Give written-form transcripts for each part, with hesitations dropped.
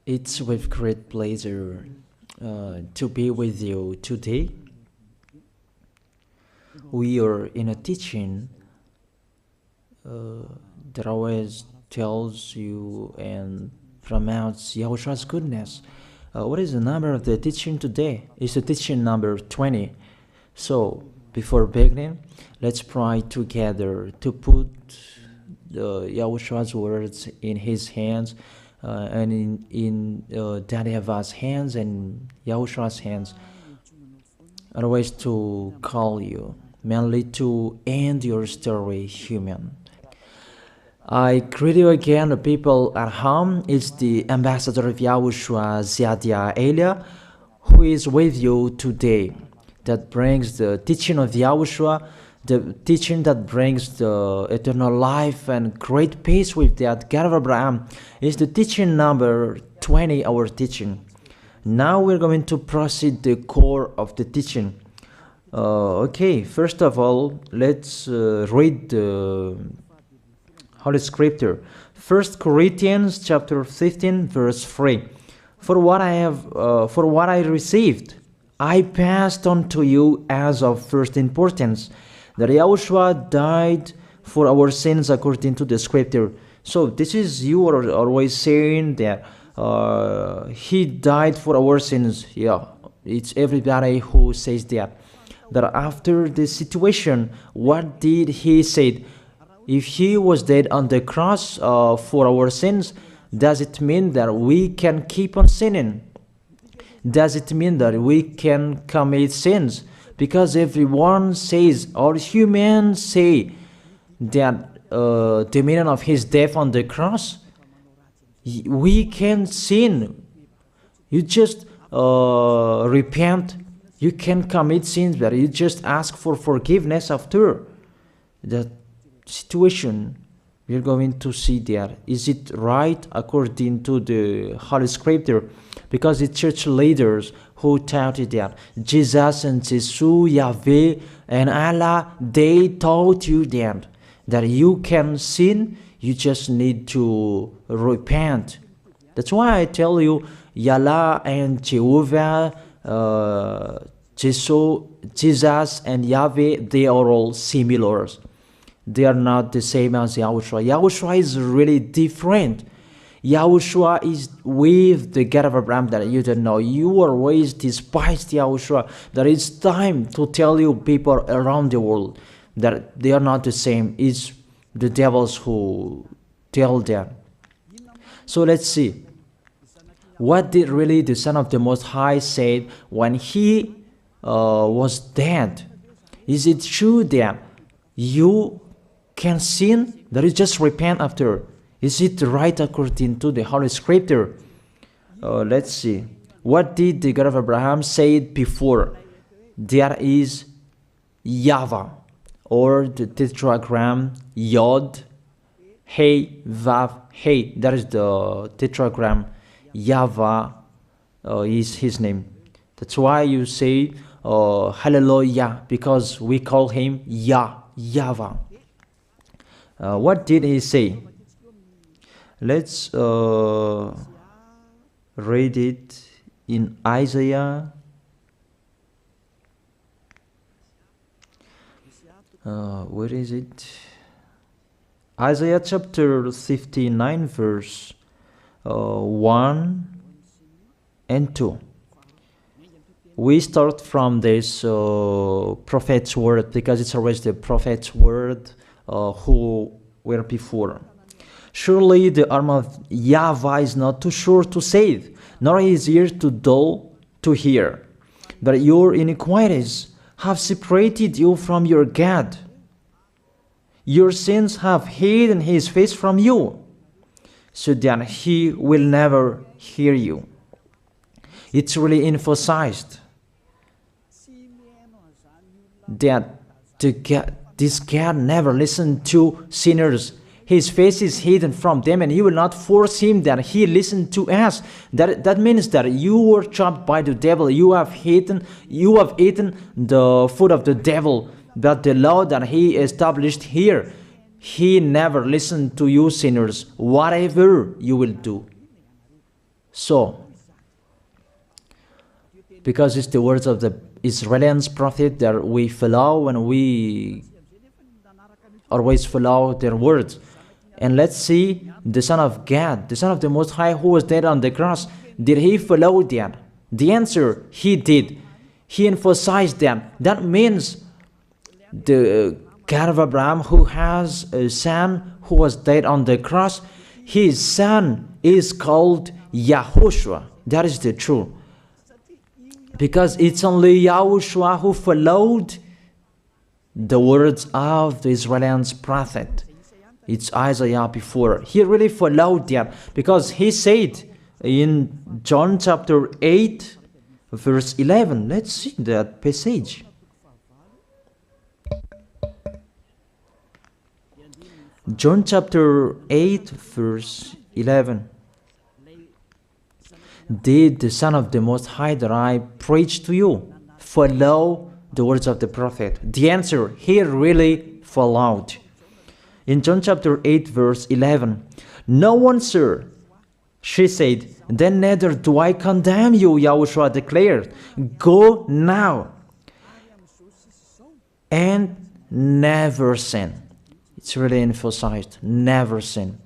It's with great pleasure to be with you today. We are in a teaching that always tells you and promotes Yahushua's goodness. What is the number of the teaching today? It's the teaching number 20. So, before beginning, let's pray together to put Yahushua's words in his hands and in Daddy Ava's hands and Yahushua's hands. Otherwise, to call you, mainly to end your story human. I greet you again, the people at home. It's the ambassador of Yahushua, Ziadia Elia, who is with you today, that brings the teaching of Yahushua, the teaching that brings the eternal life and great peace with that God of Abraham. Is the teaching number 20, our teaching. Now we're going to proceed the core of the teaching. Okay, first of all, let's read the Holy Scripture. 1 Corinthians chapter 15, verse 3. For what I received, I passed on to you as of first importance, that Yahushua died for our sins according to the Scripture. So this is, you are always saying that he died for our sins. Yeah, it's everybody who says that. That after the situation, what did he say? If he was dead on the cross for our sins, does it mean that we can keep on sinning? Does it mean that we can commit sins? Because everyone says, all humans say, that the meaning of his death on the cross, we can sin. You just repent. You can commit sins, but you just ask for forgiveness after that situation. We're going to see there. Is it right according to the Holy Scripture? Because the church leaders who taught it that Jesus and Jesus, Yahweh and Allah, they taught you that you can sin, you just need to repent. That's why I tell you, Yahweh and Jehovah, Jesus and Yahweh, they are all similar. They are not the same as Yahushua. Yahushua is really different. Yahushua is with the God of Abraham that you don't know. You always despised Yahushua. That it's time to tell you people around the world that they are not the same. It's the devils who tell them. So let's see. What did really the Son of the Most High say when he was dead? Is it true that you can sin? That is just repent after. Is it right according to the Holy Scripture? Let's see. What did the God of Abraham say before? There is YAHVAH, or the tetragram Yod, Hey, Vav, Hey. That is the tetragram. YAHVAH is his name. That's why you say Hallelujah, because we call him YAHVAH. What did he say? Let's read it in Isaiah. Where is it? Isaiah chapter 59, verse 1 and 2. We start from this prophet's word, because it's always the prophet's word who were before. Surely the arm of YAHVAH is not too short to save, nor his ear too dull to hear. But your iniquities have separated you from your God. Your sins have hidden his face from you, so that he will never hear you. It's really emphasized that this God never listened to sinners. His face is hidden from them, and he will not force him that he listen to us. That means that you were trapped by the devil. You have eaten the food of the devil. But the law that he established here, he never listened to you sinners, whatever you will do. So, because it's the words of the Israelians prophet that we follow, and we always follow their words. And let's see the Son of God, the Son of the Most High, who was dead on the cross. Did he follow that? The answer, he did. He emphasized that. That means the God of Abraham, who has a son who was dead on the cross, his son is called YAHOSHUAH. That is the truth. Because it's only YAHOSHUAH who followed the words of the Israelians prophet. It's Isaiah before. He really followed that, because he said in John chapter 8, verse 11. Let's see that passage. John chapter 8, verse 11. Did the Son of the Most High that I preach to you follow the words of the prophet? The answer, he really followed. In John chapter 8, verse 11, "No one, sir," she said, "then neither do I condemn you," YAHOSHUAH declared. "Go now and never sin." It's really emphasized, never sin.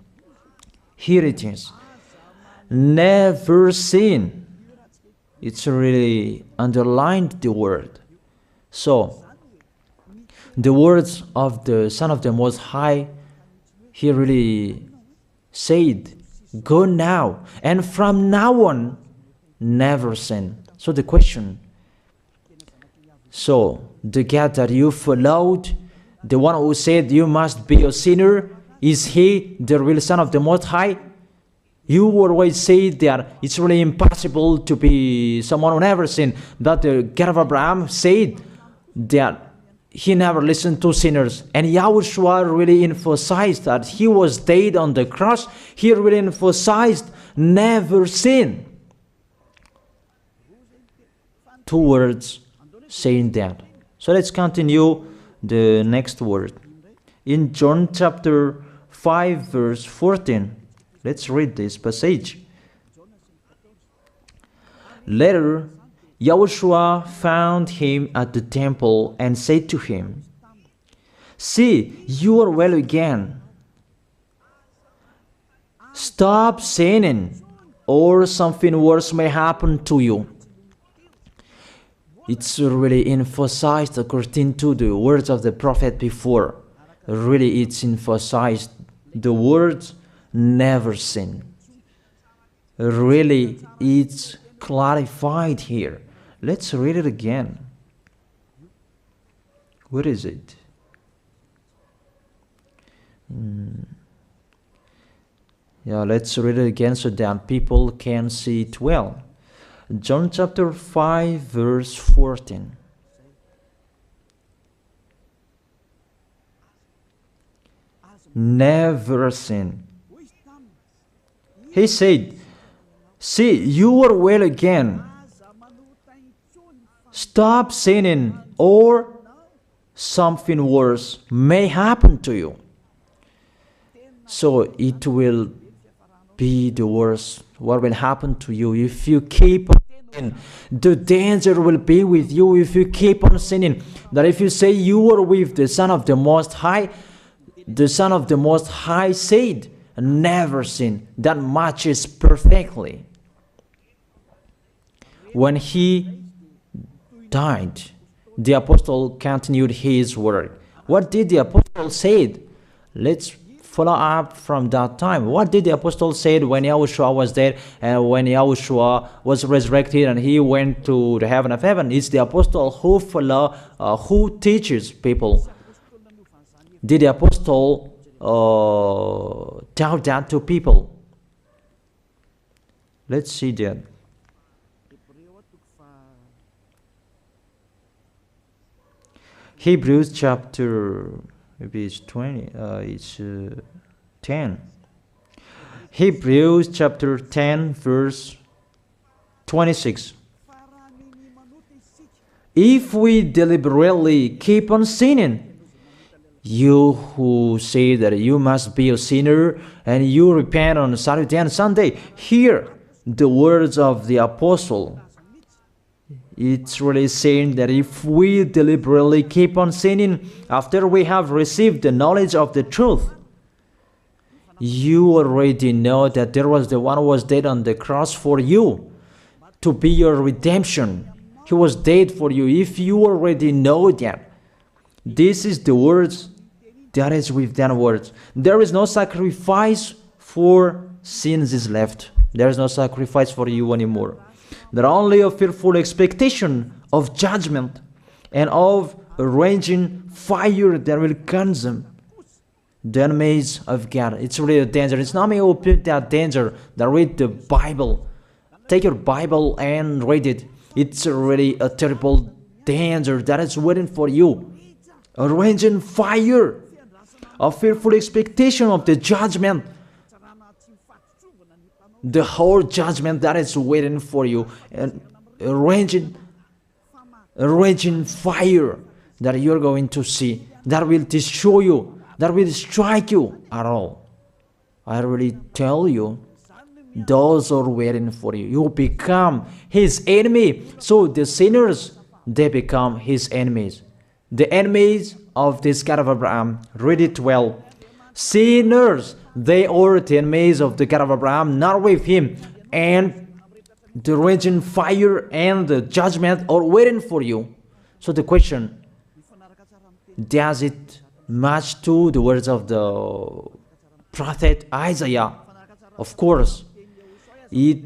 Here it is. Never sin. It's really underlined the word. So, the words of the Son of the Most High, he really said, go now, and from now on, never sin. So the question, so the God that you followed, the one who said you must be a sinner, is he the real Son of the Most High? You always say that it's really impossible to be someone who never sinned. That the God of Abraham said that he never listened to sinners. And YAHOSHUAH really emphasized that he was dead on the cross. He really emphasized never sin. Two words saying that. So let's continue the next word. In John chapter 5, verse 14. Let's read this passage. Later, YAHOSHUAH found him at the temple and said to him, "See, you are well again. Stop sinning, or something worse may happen to you." It's really emphasized according to the words of the prophet before. Really, it's emphasized the words never sin. Really, it's clarified here. Let's read it again. Where is it? Yeah, let's read it again so that people can see it well. John chapter 5, verse 14. Never sin. He said, "See, you are well again. Stop sinning, or something worse may happen to you." So it will be the worst. What will happen to you if you keep on sinning? The danger will be with you if you keep on sinning. That if you say you are with the Son of the Most High, the Son of the Most High said, never sin. That matches perfectly. When he died, the apostle continued his work. What did the apostle say? Let's follow up from that time. What did the apostle say when YAHOSHUAH was dead and when YAHOSHUAH was resurrected and he went to the heaven of heaven? It's the apostle who teaches people. Did the apostle tell that to people? Let's see that. Hebrews chapter, maybe it's 20, it's 10. Hebrews chapter 10, verse 26. If we deliberately keep on sinning, you who say that you must be a sinner and you repent on Saturday and Sunday, here the words of the apostle. It's really saying that if we deliberately keep on sinning after we have received the knowledge of the truth, you already know that there was the one who was dead on the cross for you to be your redemption. He was dead for you. If you already know that, this is the words that is with that words. There is no sacrifice for sins is left. There is no sacrifice for you anymore. There are only a fearful expectation of judgment and of a raging fire that will consume the enemies of God. It's really a danger. It's not me who put that danger that read the Bible. Take your Bible and read it. It's really a terrible danger that is waiting for you. A raging fire, a fearful expectation of the judgment. The whole judgment that is waiting for you, and a raging fire that you're going to see, that will destroy you, that will strike you at all. I really tell you, those are waiting for you. You become his enemy. So the sinners, they become his enemies. The enemies of this God of Abraham. Read it well. Sinners, they are the enemies of the God of Abraham, not with him. And the raging fire and the judgment are waiting for you. So the question, does it match to the words of the prophet Isaiah? Of course. It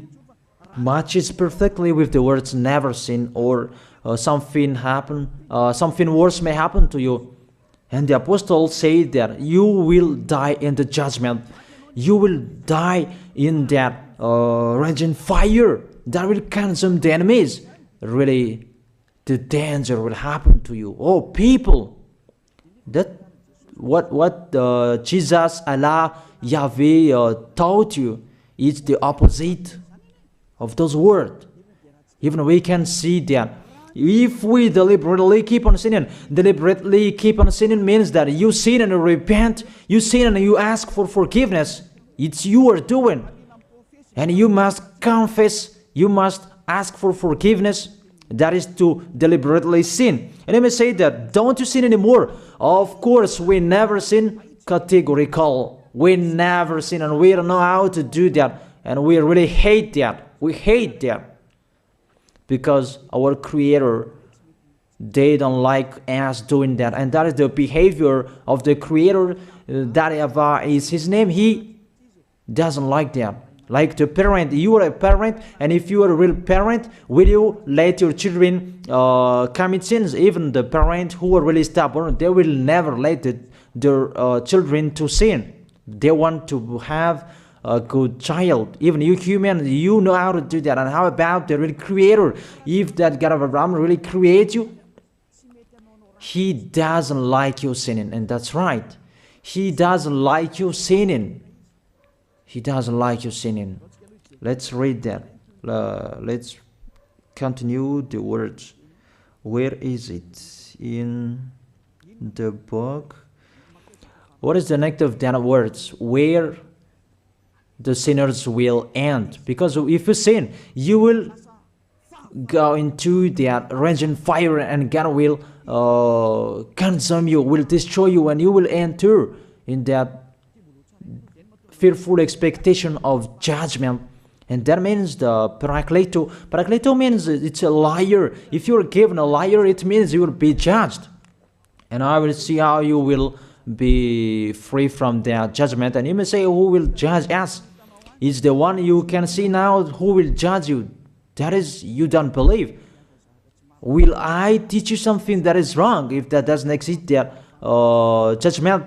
matches perfectly with the words never sin, or something worse may happen to you. And the apostle said that you will die in the judgment. You will die in that raging fire that will consume the enemies. Really, the danger will happen to you. Oh, people, that what Jesus, Allah, Yahweh taught you is the opposite of those words. Even we can see that if we deliberately keep on sinning means that you sin and you repent, you sin and you ask for forgiveness. It's you are doing. And you must confess, you must ask for forgiveness. That is to deliberately sin. And I may say that, don't you sin anymore? Of course, we never sin. Categorical. We never sin, and we don't know how to do that. And we really hate that. We hate that. Because our Creator, they don't like us doing that. And that is the behavior of the Creator. That YAHVAH is his name. He doesn't like that. Like the parent, you are a parent, and if you are a real parent, will you let your children commit sins? Even the parents who are really stubborn, they will never let their children to sin. They want to have a good child. Even you human, you know how to do that. And how about the real Creator? If that God of Abraham really creates you, he doesn't like you sinning. And that's right. He doesn't like you sinning. He doesn't like you sinning. Let's read that. Let's continue the words. Where is it? In the book. What is the next of that words? Where the sinners will end. Because if you sin, you will go into that raging fire, and God will consume you, will destroy you, and you will enter in that fearful expectation of judgment. And that means the parakleto. Parakleto means it's a liar. If you're given a liar, it means you will be judged. And I will see how you will be free from that judgment. And you may say, who will judge us? It's the one you can see now who will judge you. That is, you don't believe. Will I teach you something that is wrong if that doesn't exist, that judgment?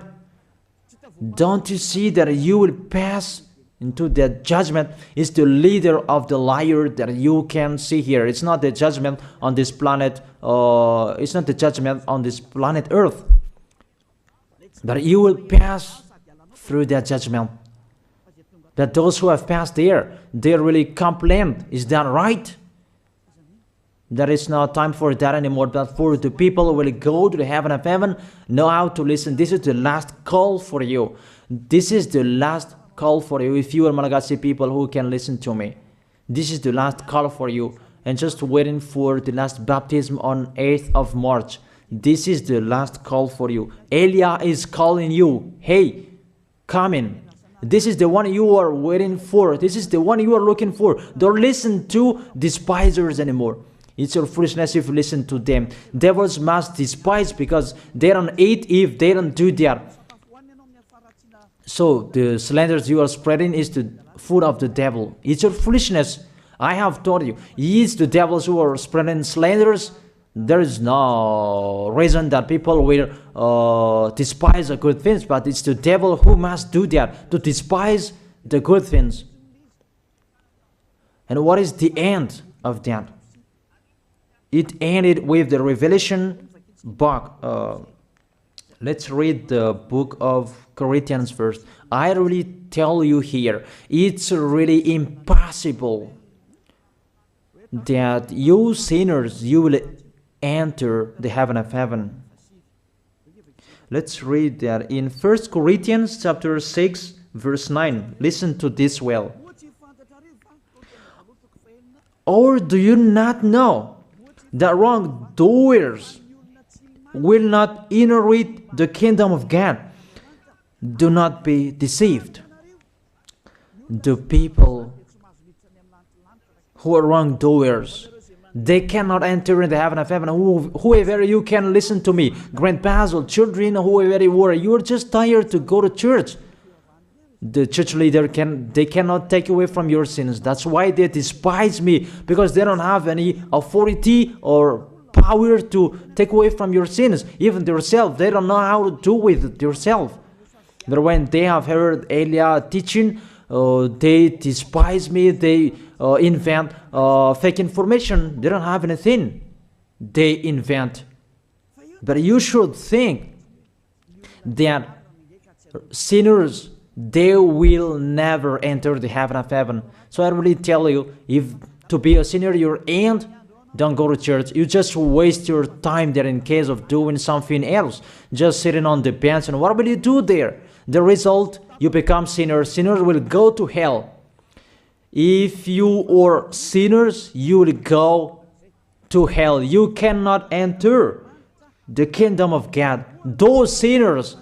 Don't you see that you will pass into that judgment? Is the leader of the liar that you can see here. It's not the judgment on this planet. It's not the judgment on this planet Earth. That you will pass through that judgment. That those who have passed there, they really complain. Is that right? There is no time for that anymore, but for the people who will go to the heaven of heaven, know how to listen. This is the last call for you. This is the last call for you. If you are Malagasy people who can listen to me, This is the last call for you. And just waiting for the last baptism on 8th of March. This is the last call for you. Elijah is calling you. Hey, come in. This is the one you are waiting for. This is the one you are looking for. Don't listen to despisers anymore. It's your foolishness if you listen to them. Devils must despise because they don't eat if they don't do that. So the slanders you are spreading is the food of the devil. It's your foolishness. I have told you, it's the devils who are spreading slanders. There is no reason that people will despise the good things, but it's the devil who must do that, to despise the good things. And what is the end of that? It ended with the Revelation book. Let's read the book of Corinthians first. I really tell you here, it's really impossible that you sinners, you will enter the heaven of heaven. Let's read that in 1 Corinthians chapter 6 verse 9. Listen to this well. Or do you not know that wrongdoers will not inherit the kingdom of God? Do not be deceived. The people who are wrongdoers, they cannot enter in the heaven of heaven. Whoever you can listen to me, grandpas or children, whoever you are, you're just tired to go to church. The church leader they cannot take away from your sins. That's why they despise me, because they don't have any authority or power to take away from your sins. Even themselves, they don't know how to do with it themselves. But when they have heard Elijah teaching, they despise me. They invent fake information. They don't have anything. They invent. But you should think that sinners, they will never enter the heaven of heaven. So I really tell you, if to be a sinner you're in, don't go to church. You just waste your time there in case of doing something else. Just sitting on the bench, and what will you do there? The result, you become sinners. Sinners will go to hell. If you are sinners, you will go to hell. You cannot enter the kingdom of God. Those sinners,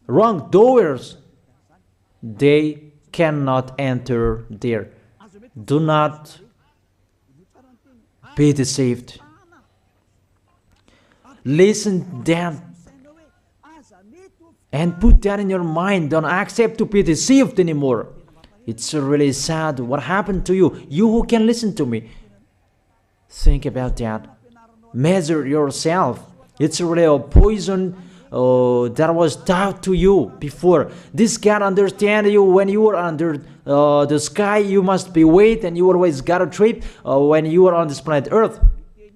wrongdoers, they cannot enter there. Do not be deceived. Listen then and put that in your mind. Don't accept to be deceived anymore. It's really sad what happened to you. You who can listen to me, think about that. Measure yourself. It's really a poison that was taught to you before. This God understand you when you are under the sky. You must be wait, and you always got a trip when you are on this planet Earth.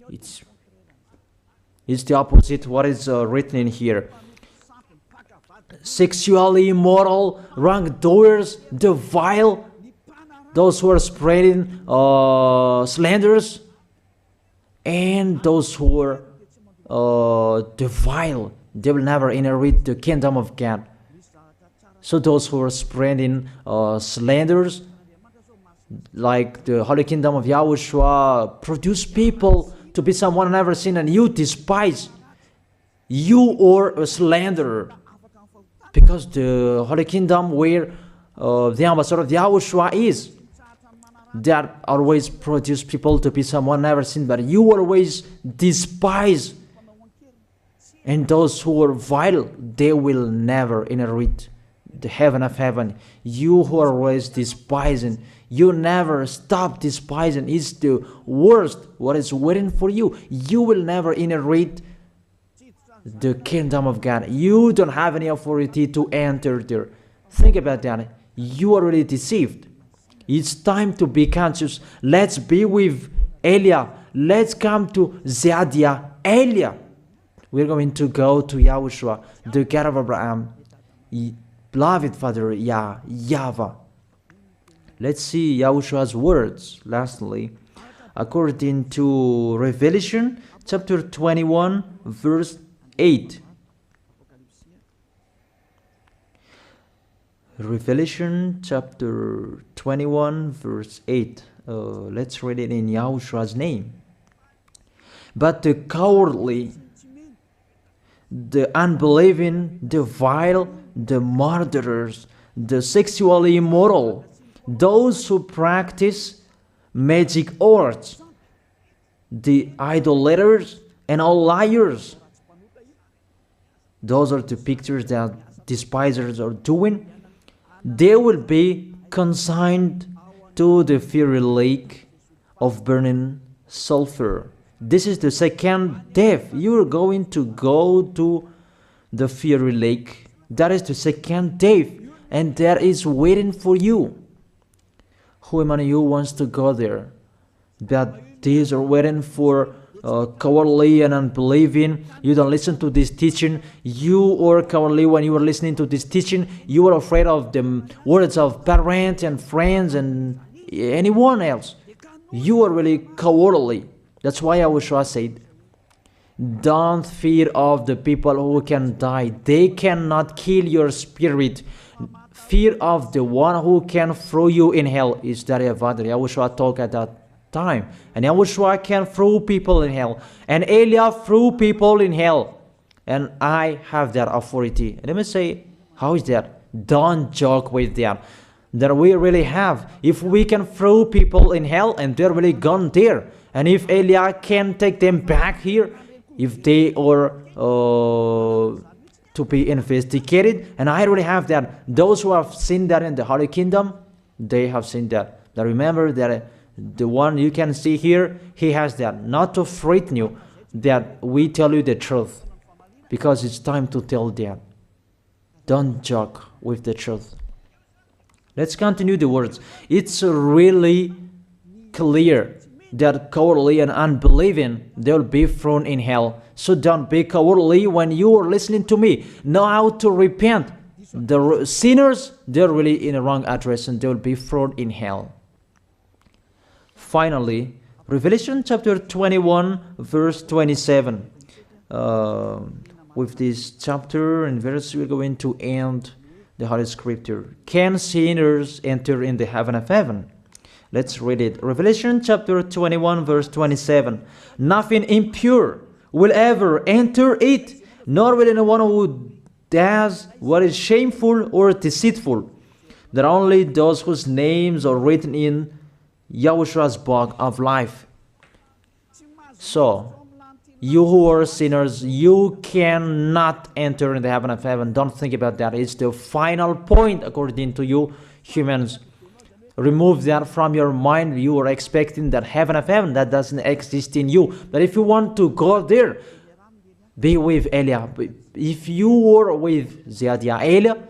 It's the opposite what is written in here. Sexually immoral, wrongdoers, the vile, those who are spreading slanders, and those who are the vile, they will never inherit the kingdom of God. So those who are spreading slanders, like the Holy Kingdom of YAHOSHUAH, produce people to be someone never seen, and you despise. You are a slanderer. Because the Holy Kingdom where the ambassador of YAHOSHUAH is, that always produce people to be someone never seen, but you always despise. And those who are vile, they will never inherit the heaven of heaven. You who are always despising, you never stop despising. It's the worst what is waiting for you. You will never inherit the kingdom of God. You don't have any authority to enter there. Think about that. You are already deceived. It's time to be conscious. Let's be with Elijah. Let's come to Zadiah. Elijah. We're going to go to YAHOSHUAH, the God of Abraham, beloved Father YAHVAH. Let's see YAHOSHUAH's words. Lastly, according to Revelation chapter 21 verse 8. Revelation chapter 21 verse 8. Let's read it in Yahoshua's name. But the cowardly, the unbelieving, the vile, the murderers, the sexually immoral, those who practice magic arts, the idolaters, and all liars. Those are the pictures that despisers are doing. They will be consigned to the fiery lake of burning sulfur. This is the second death. You are going to go to the fiery lake. That is the second death, and that is waiting for you. Who among you wants to go there? That these are waiting for cowardly and unbelieving. You don't listen to this teaching. You are cowardly when you are listening to this teaching. You are afraid of the words of parents and friends and anyone else. You are really cowardly. That's why YAHOSHUAH said, don't fear of the people who can die. They cannot kill your spirit. Fear of the one who can throw you in hell. Is that what YAHOSHUAH talked at that time? And YAHOSHUAH can throw people in hell. And Elijah threw people in hell. And I have that authority. Let me say, how is that? Don't joke with that. That we really have. If we can throw people in hell and they're really gone there, and if Elijah can take them back here, if they are to be investigated, and I really have that. Those who have seen that in the Holy Kingdom, they have seen that. Now remember that the one you can see here, he has that. Not to frighten you, that we tell you the truth, because it's time to tell that. Don't joke with the truth. Let's continue the words. It's really clear that cowardly and unbelieving, they will be thrown in hell. So don't be cowardly when you are listening to me. Know how to repent. The sinners, they're really in a wrong address and they will be thrown in hell. Finally, Revelation chapter 21, verse 27. With this chapter and verse, we're going to end the Holy Scripture. Can sinners enter in the heaven of heaven? Let's read it. Revelation chapter 21, verse 27. Nothing impure will ever enter it, nor will anyone who does what is shameful or deceitful. That only those whose names are written in YAHOSHUAH's book of life. So, you who are sinners, you cannot enter in the heaven of heaven. Don't think about that. It's the final point according to you humans. Remove that from your mind. You are expecting that heaven of heaven that doesn't exist in you. But if you want to go there, be with Elia. If you were with Elia,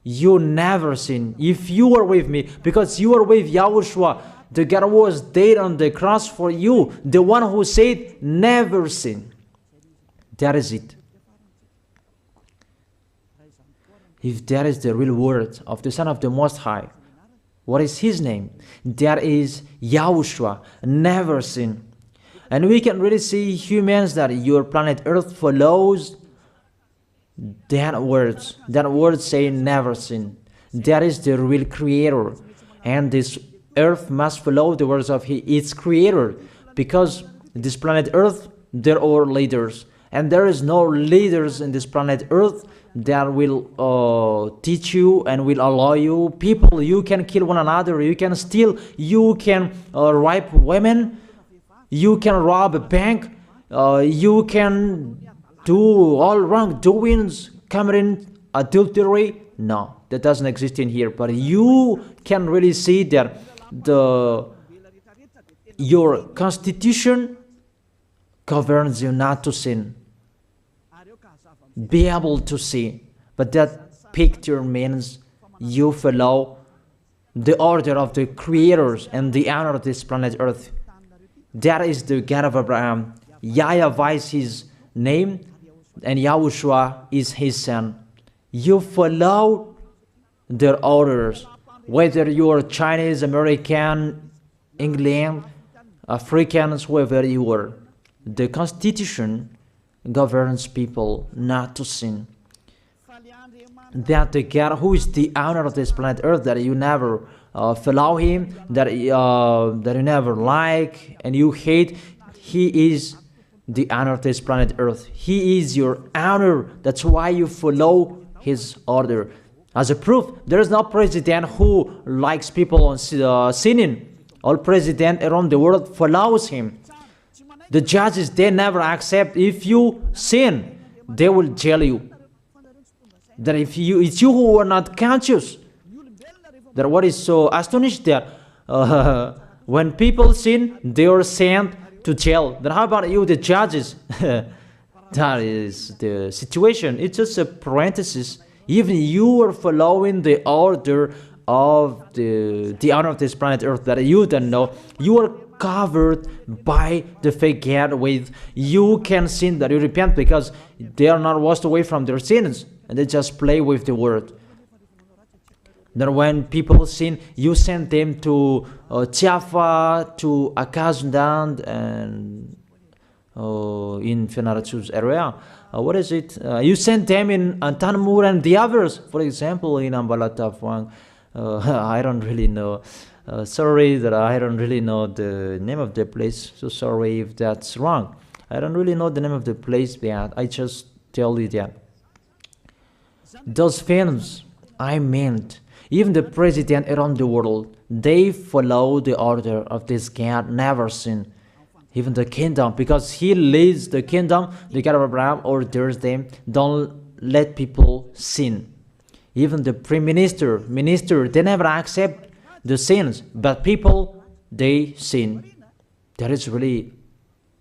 you never sin. If you are with me, because you are with YAHOSHUAH, the God was dead on the cross for you, the one who said never sin. That is it. If that is the real word of the Son of the Most High, what is his name? That is YAHOSHUAH, never sin. And we can really see humans that your planet Earth follows that words. That word saying never sin. That is the real creator. And this Earth must follow the words of its creator. Because this planet Earth, there are leaders. And there is no leaders in this planet Earth that will teach you and will allow you. People, you can kill one another, you can steal, you can rape women, you can rob a bank, you can do all wrongdoings, committing adultery. No, that doesn't exist in here. But you can really see that your constitution governs you not to sin. Be able to see. But that picture means you follow the order of the creators and the honor of this planet Earth. That is the God of Abraham. YAHVAH is his name, and YAHOSHUAH is his son. You follow their orders, whether you are Chinese, American, England, Africans, whoever you are. The Constitution governs people not to sin. that the God who is the owner of this planet Earth, that you never follow him, that you never like and you hate, he is the owner of this planet Earth. He is your owner. That's why you follow his order. As a proof, there is no president who likes people on sinning. All president around the world follows him. The judges, they never accept. If you sin, they will jail you. That if it's you who are not conscious. That what is so astonished that when people sin, they are sent to jail. Then how about you, the judges? That is the situation. It's just a parenthesis. Even you are following the order of the owner of this planet Earth that you don't know. You are covered by the fake God with you can sin, that you repent, because they are not washed away from their sins and they just play with the word. That when people sin, you send them to YAHVAH, to Akazundand, and in Fenarachu's area. What is it? You send them in Tanmur and the others. For example, in Ambalatafwang. I don't really know. Sorry that I don't really know the name of the place. So sorry if that's wrong. I don't really know the name of the place, but I just tell you that. Those films, I meant, even the president around the world, they follow the order of this God, never sin. Even the kingdom, because he leads the kingdom, the God of Abraham orders them, don't let people sin. Even the prime minister, they never accept the sins, but people, they sin. That is really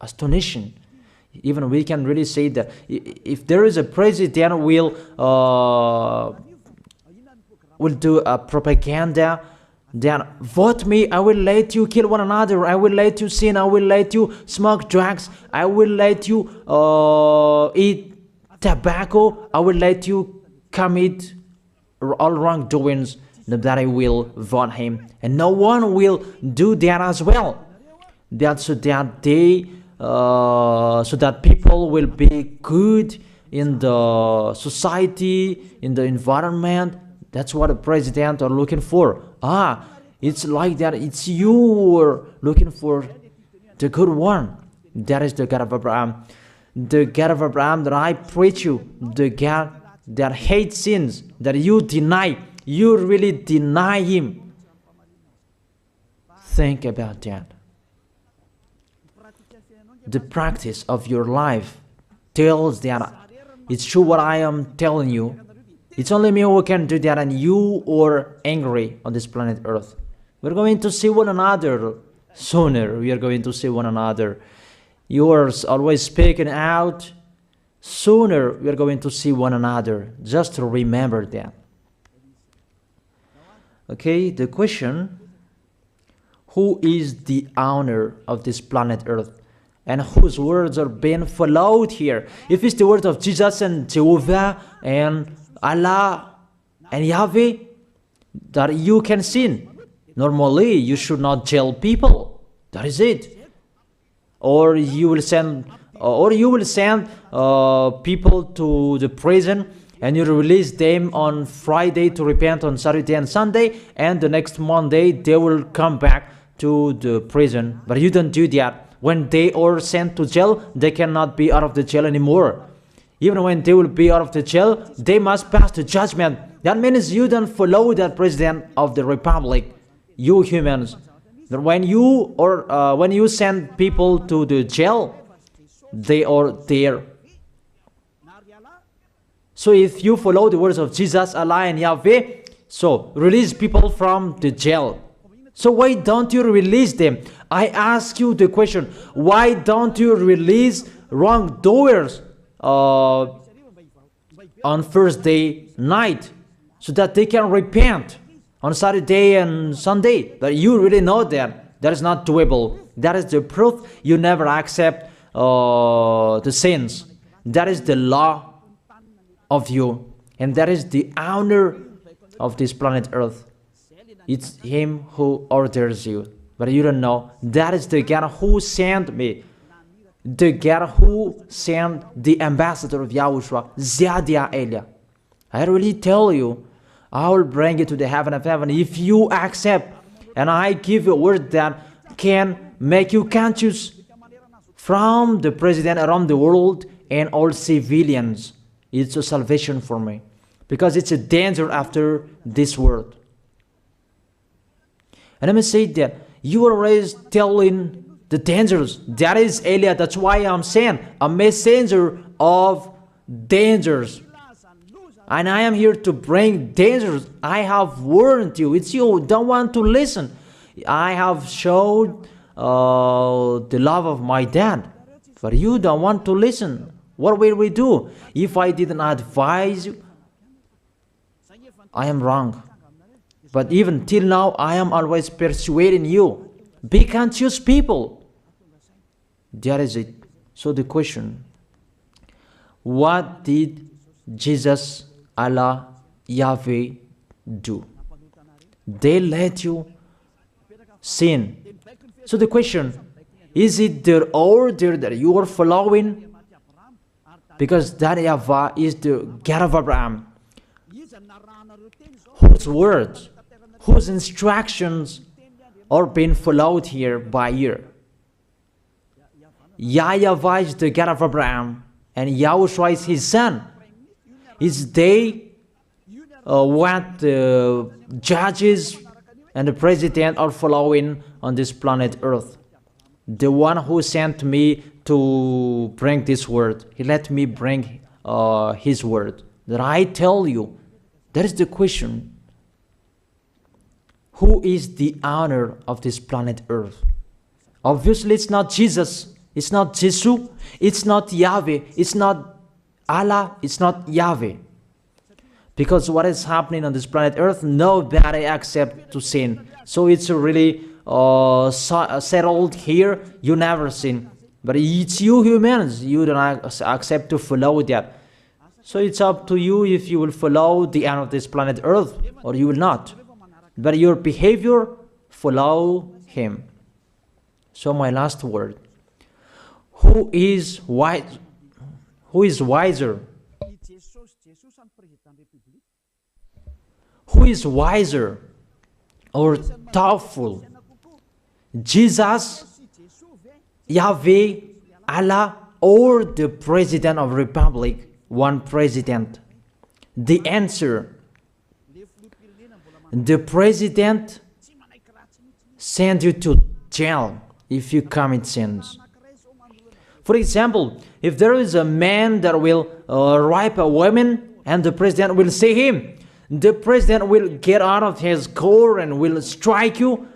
astonishing. Even we can really say that if there is a president will do a propaganda, then vote me, I will let you kill one another, I will let you sin, I will let you smoke drugs, I will let you eat tobacco, I will let you commit all wrongdoings, that I will vote him. And no one will do that as well. That's so that they so that people will be good in the society, in the environment. That's what the president are looking for. It's like that. It's you who are looking for the good one. That is the God of Abraham. The God of Abraham that I preach you. The God that hates sins, that you deny. You really deny him. Think about that. The practice of your life tells that it's true what I am telling you. It's only me who can do that, and you are angry on this planet Earth. We're going to see one another sooner. We are going to see one another. You are always speaking out. Sooner we are going to see one another. Just to remember that. Okay, the question, who is the owner of this planet Earth? And whose words are being followed here? If it's the word of Jesus and Jehovah and Allah and Yahweh, that you can sin. Normally, you should not jail people. That is it. Or you will send, people to the prison, and you release them on Friday to repent on Saturday and Sunday, and the next Monday they will come back to the prison. But you don't do that. When they are sent to jail, they cannot be out of the jail anymore. Even when they will be out of the jail, they must pass the judgment. That means you don't follow that president of the republic, you humans. When you send people to the jail, they are there. So if you follow the words of Jesus, Allah and Yahweh, so release people from the jail. So why don't you release them? I ask you the question, why don't you release wrongdoers on Thursday night so that they can repent on Saturday and Sunday? But you really know that that is not doable. That is the proof you never accept the sins. That is the law of you, and that is the owner of this planet Earth. It's him who orders you, but you don't know. That is the God who sent me, the God who sent the ambassador of Yahushua, Zadia Elia. I really tell you, I will bring you to the heaven of heaven if you accept, and I give you a word that can make you conscious from the president around the world and all civilians. It's a salvation for me, because it's a danger after this world. And let me say that you are always telling the dangers. That is Elia. That's why I'm saying a messenger of dangers. And I am here to bring dangers. I have warned you. It's you who don't want to listen. I have showed the love of my dad, but you don't want to listen. What will we do? If I didn't advise you, I am wrong. But even till now, I am always persuading you. Be conscious people. That is it. So the question, what did Jesus, Allah, Yahweh do? They let you sin. So the question, is it their order that you are following? Because that YAHVAH is the God of Abraham, whose words, whose instructions are being followed here by year. YAHVAH is the God of Abraham, and YAHOSHUAH is his son. Is they what the judges and the president are following on this planet Earth. The one who sent me to bring this word, he let me bring his word. That I tell you, that is the question. Who is the owner of this planet Earth? Obviously, it's not Jesus. It's not Jesus. It's not Yahweh. It's not Allah. It's not Yahweh. Because what is happening on this planet Earth, nobody accepts to sin. So it's really settled here. You never sin. But it's you humans. You don't accept to follow that. So it's up to you if you will follow the end of this planet Earth or you will not. But your behavior, follow him. So my last word. Who is wise? Who is wiser? Who is wiser or doubtful? Jesus, Yahweh, Allah, or the President of Republic, one president? The answer, the president sends you to jail if you commit sins. For example, if there is a man that will rape a woman and the president will see him, the president will get out of his car and will strike you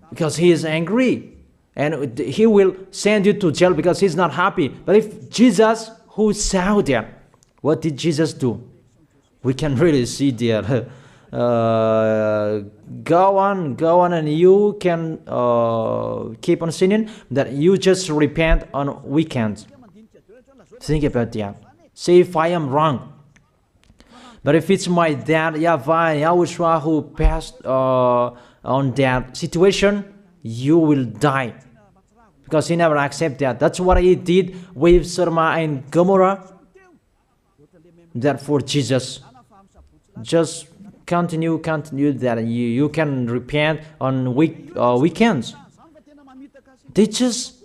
because he is angry. And he will send you to jail because he's not happy. But if Jesus, who saw that, what did Jesus do? We can really see that. Go on, and you can keep on sinning, that you just repent on weekends. Think about that. See if I am wrong. But if it's my dad, YAHVAH and YAHOSHUAH, who passed on that situation, you will die. Because he never accepted that. That's what he did with Sodom and Gomorrah. Therefore, Jesus, just continue that you can repent on weekends. They just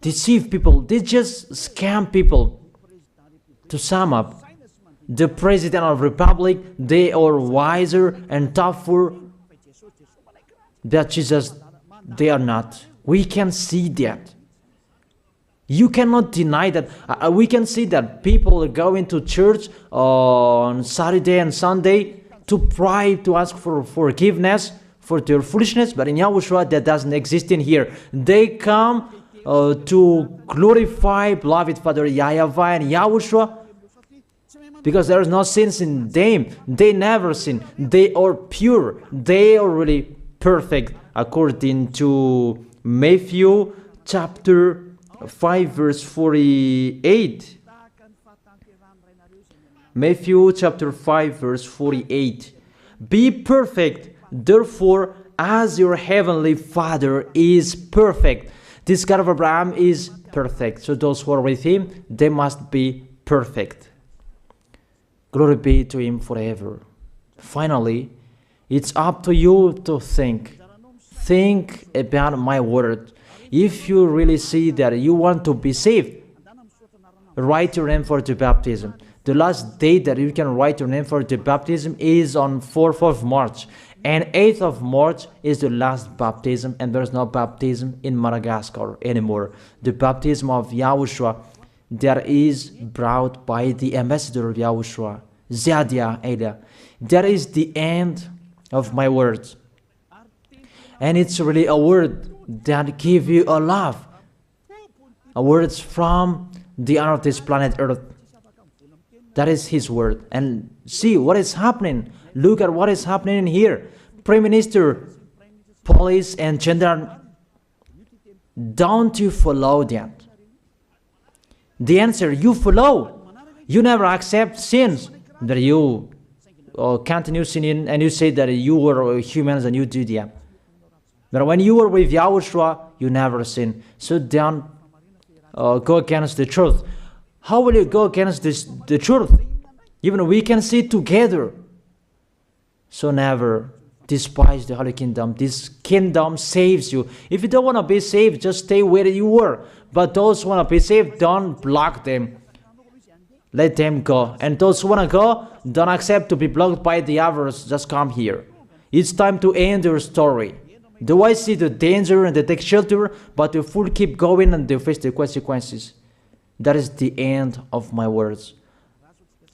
deceive people. They just scam people. To sum up, the President of the Republic, they are wiser and tougher than Jesus. They are not. We can see that. You cannot deny that. We can see that people are going to church on Saturday and Sunday to pray, to ask for forgiveness for their foolishness. But in YAHOSHUAH, that doesn't exist in here. They come to glorify beloved Father YAHVAH and YAHOSHUAH, because there is no sins in them. They never sin. They are pure. They are really perfect, according to Matthew chapter 5 verse 48. Matthew chapter 5 verse 48. Be perfect, therefore, as your heavenly Father is perfect. This God of Abraham is perfect. So those who are with him, they must be perfect. Glory be to Him forever. Finally, it's up to you to think. Think about my word. If you really see that you want to be saved, write your name for the baptism. The last date that you can write your name for the baptism is on 4th of March. And 8th of March is the last baptism, and there's no baptism in Madagascar anymore. The baptism of Yahushua that is brought by the ambassador of Yahushua, Zadia Elia. That is the end of my words. And it's really a word that gives you a love. A words from the honor of this planet Earth. That is His word. And see what is happening. Look at what is happening here. Prime Minister, police and gendarme, don't you follow that? The answer, you follow. You never accept sins. That you continue sinning and you say that you were humans and you do that. But when you were with Yahushua, you never sin. So don't go against the truth. How will you go against the truth? Even we can see together. So never despise the Holy Kingdom. This kingdom saves you. If you don't want to be saved, just stay where you were. But those who want to be saved, don't block them. Let them go. And those who want to go, don't accept to be blocked by the others. Just come here. It's time to end your story. Do I see the danger and they take shelter, but the fool keep going and they face the consequences? That is the end of my words.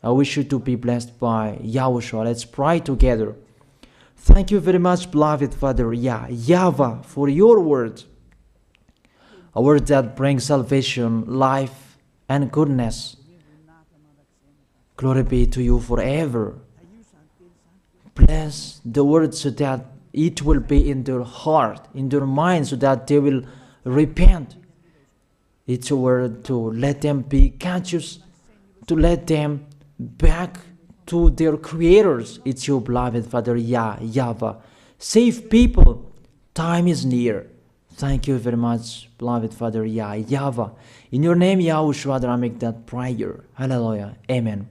I wish you to be blessed by Yahushua. Let's pray together. Thank you very much, beloved Father YAHVAH, for your word. A word that brings salvation, life, and goodness. Glory be to you forever. Bless the word so that it will be in their heart, in their mind, so that they will repent. It's a word to let them be conscious, to let them back to their creators. It's your beloved Father YAHVAH. Save people. Time is near. Thank you very much, beloved Father YAHVAH. In your name, Yahushua, that I make that prayer. Hallelujah. Amen.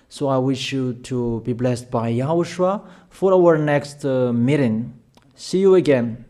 So I wish you to be blessed by Yahushua for our next meeting. See you again.